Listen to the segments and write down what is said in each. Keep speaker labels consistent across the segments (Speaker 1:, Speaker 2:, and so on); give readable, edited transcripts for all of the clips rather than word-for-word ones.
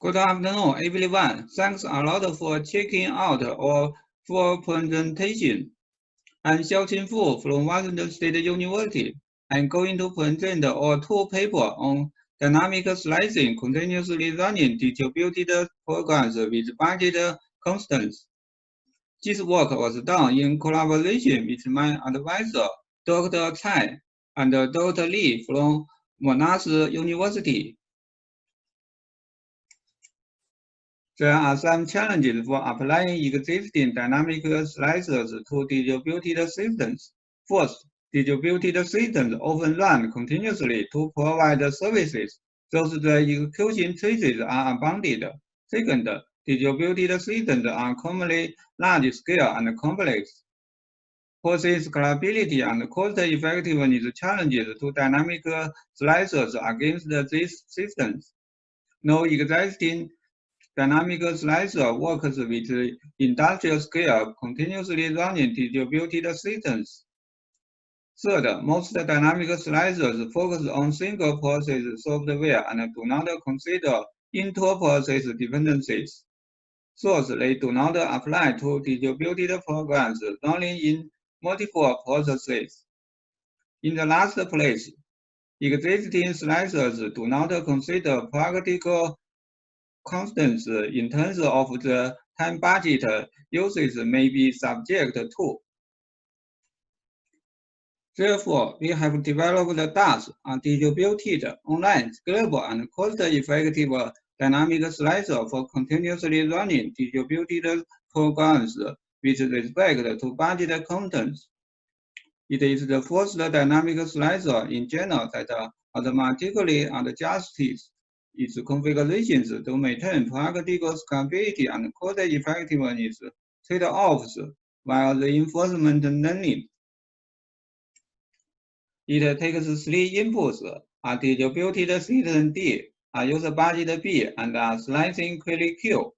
Speaker 1: Good afternoon, everyone. Thanks a lot for checking out our full presentation. I'm Xiaoqin Fu from Washington State University. I'm going to present our two papers on dynamic slicing continuously running distributed programs with budget constants. This work was done in collaboration with my advisor, Dr. Cai, and Dr. Li from Monash University. There are some challenges for applying existing dynamic slicers to distributed systems. First, distributed systems often run continuously to provide services, thus the execution traces are unbounded. Second, distributed systems are commonly large-scale and complex, posing scalability and cost-effectiveness challenges to dynamic slicers against these systems. No existing dynamic slicer works with industrial scale continuously running distributed systems. Third, most dynamic slicers focus on single process software and do not consider inter-process dependencies. Thus, they do not apply to distributed programs running in multiple processes. In the last place, existing slicers do not consider practical constants in terms of the time budget usage may be subject to. Therefore, we have developed DAS, a distributed, online, scalable, and cost-effective dynamic slicer for continuously running distributed programs with respect to budget constants. It is the first dynamic slicer in general that automatically adjusts its configurations to maintain practical scalability and cost-effectiveness trade-offs while reinforcement learning. It takes three inputs: a distributed system D, a user budget B, and a slicing query Q.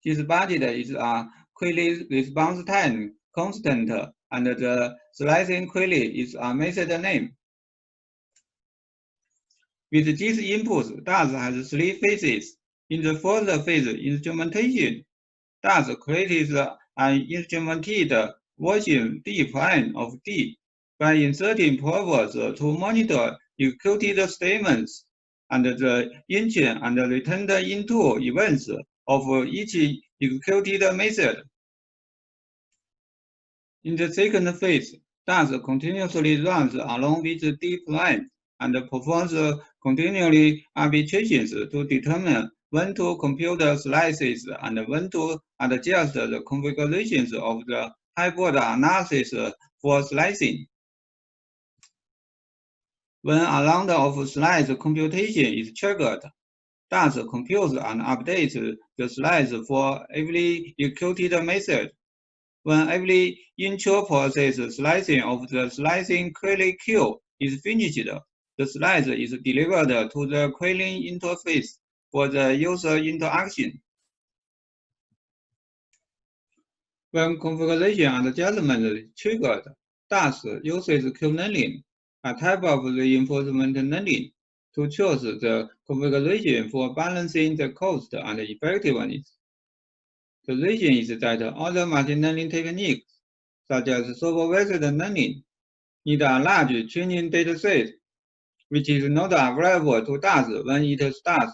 Speaker 1: This budget is a query response time constant, and the slicing query is a method name. With these inputs, DAS has three phases. In the first phase, instrumentation, DAS creates an instrumented version D prime of D by inserting probes to monitor executed statements and the engine and returned into events of each executed method. In the second phase, DAS continuously runs along with D prime and performs continually arbitrations to determine when to compute slices and when to adjust the configurations of the hybrid analysis for slicing. When a round of slice computation is triggered, DAS computes and updates the slice for every executed method. When every intra-process slicing of the slicing query Q is finished, the slice is delivered to the querying interface for the user interaction. When configuration adjustment is triggered, DAS uses Q-learning, a type of reinforcement learning, to choose the configuration for balancing the cost and effectiveness. The reason is that other machine learning techniques, such as supervised learning, need a large training dataset, which is not available to DAS when it starts.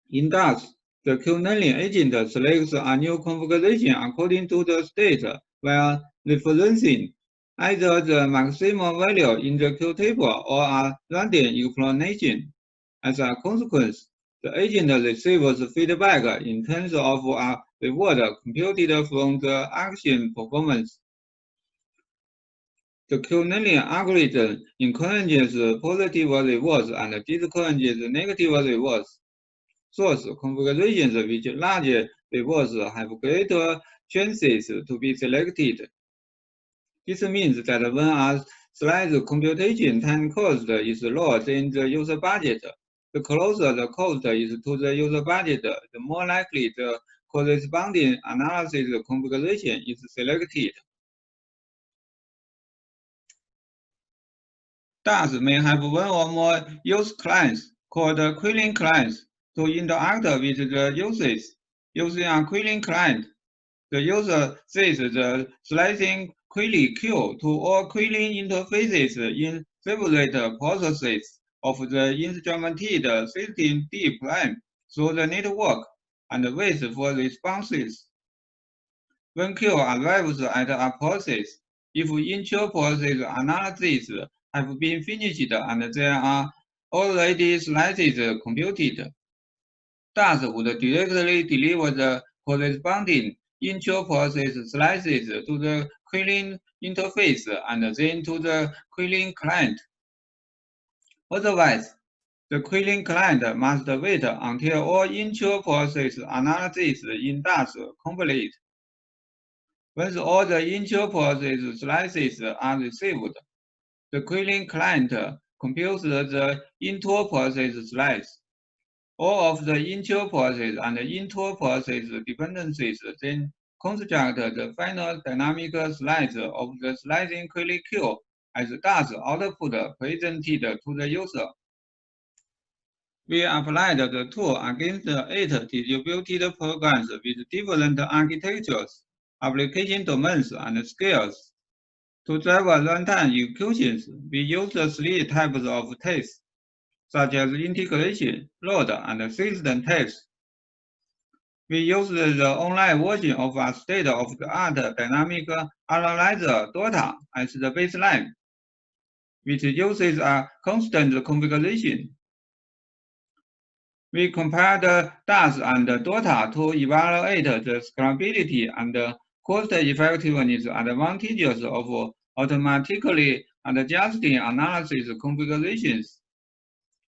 Speaker 1: In DAS, the Q-learning agent selects a new configuration according to the state while referencing either the maximum value in the Q table or a random explanation. As a consequence, the agent receives feedback in terms of a reward computed from the action performance. The Q-learning algorithm encourages positive rewards and discourages negative rewards. Source configurations with large rewards have greater chances to be selected. This means that when a slice computation time cost is lower than the user budget, the closer the cost is to the user budget, the more likely the corresponding analysis configuration is selected. DAS may have one or more use clients called querying clients to interact with the users. Using a querying client, the user sets the slicing query queue to all querying interfaces in separate processes of the instrumented system D plan through the network and waits for responses. When queue arrives at a process, if intra-process analysis have been finished and there are already slices computed, DAS would directly deliver the corresponding intra-process slices to the querying interface and then to the querying client. Otherwise, the querying client must wait until all intra-process analysis in DAS complete. Once all the intra-process slices are received, the querying client computes the inter-process slice. All of the inter-process and inter-process dependencies then construct the final dynamic slice of the slicing query queue as DAS output presented to the user. We applied the tool against 8 distributed programs with different architectures, application domains, and scales. To drive runtime executions, we used 3 types of tests, such as integration, load, and system tests. We used the online version of a state-of-the-art dynamic analyzer DOTA as the baseline, which uses a constant configuration. We compared DAS and DOTA to evaluate the scalability and cost-effectiveness advantages of automatically adjusting analysis configurations.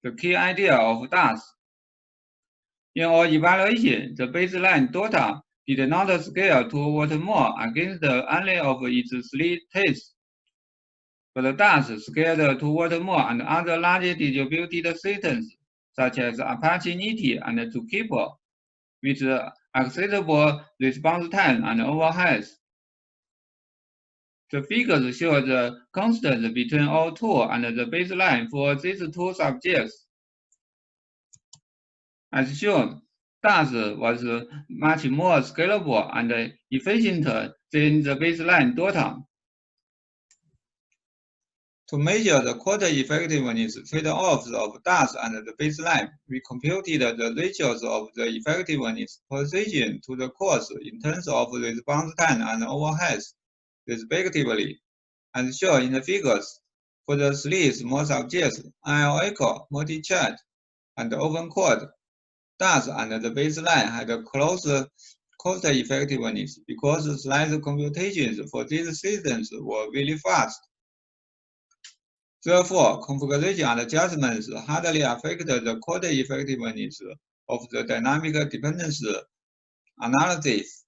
Speaker 1: The key idea of DAS. In our evaluation, the baseline DOTA did not scale toward more against any of its 3 tests, but DAS scaled toward more and other large distributed systems, such as Apache Netty and Zookeeper, with acceptable response time and overheads. The figures show the constant between all 2 and the baseline for these 2 subjects. As shown, DAS was much more scalable and efficient than the baseline DOTA. To measure the cost-effectiveness trade-offs of DAS and the baseline, we computed the ratios of the effectiveness precision to the cost in terms of response time and overheads, respectively, as shown in the figures. For the 3 small subjects, IL, multi-chat, and open code, DAS and the baseline had a close cost effectiveness because slice computations for these systems were very fast. Therefore, configuration adjustments hardly affect the cost effectiveness of the dynamic dependency analysis.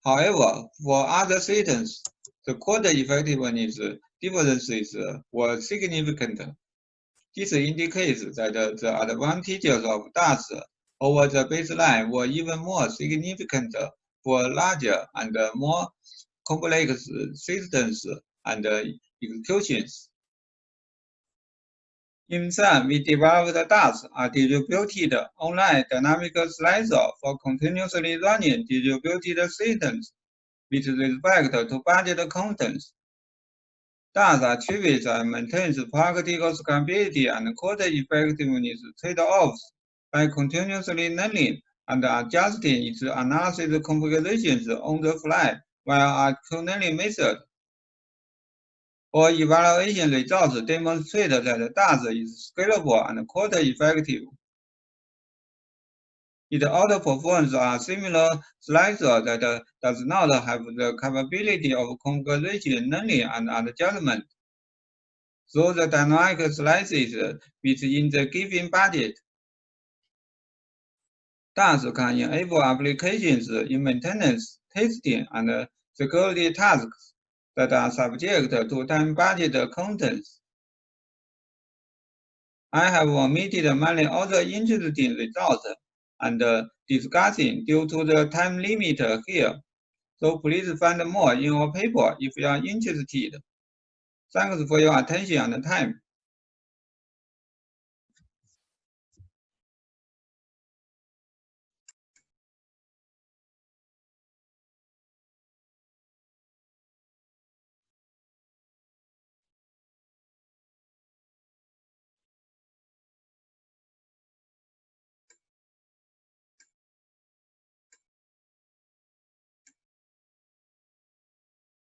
Speaker 1: However, for other systems, the cost effectiveness differences were significant. This indicates that the advantages of DAS over the baseline were even more significant for larger and more complex systems and executions. In sum, we developed DAS, a distributed online dynamic slicer for continuously running distributed systems with respect to budget constraints. DAS achieves and maintains practical scalability and cost effectiveness trade-offs by continuously learning and adjusting its analysis configurations on the fly via a Q-learning method. Our evaluation results demonstrate that DAS is scalable and cost-effective. It outperforms a similar slicer that does not have the capability of configuration learning and adjustment. So the dynamic slices within the given budget. DAS can enable applications in maintenance, testing, and security tasks that are subject to time budget constraints. I have omitted many other interesting results and discussing due to the time limit here, so please find more in our paper if you are interested. Thanks for your attention and time.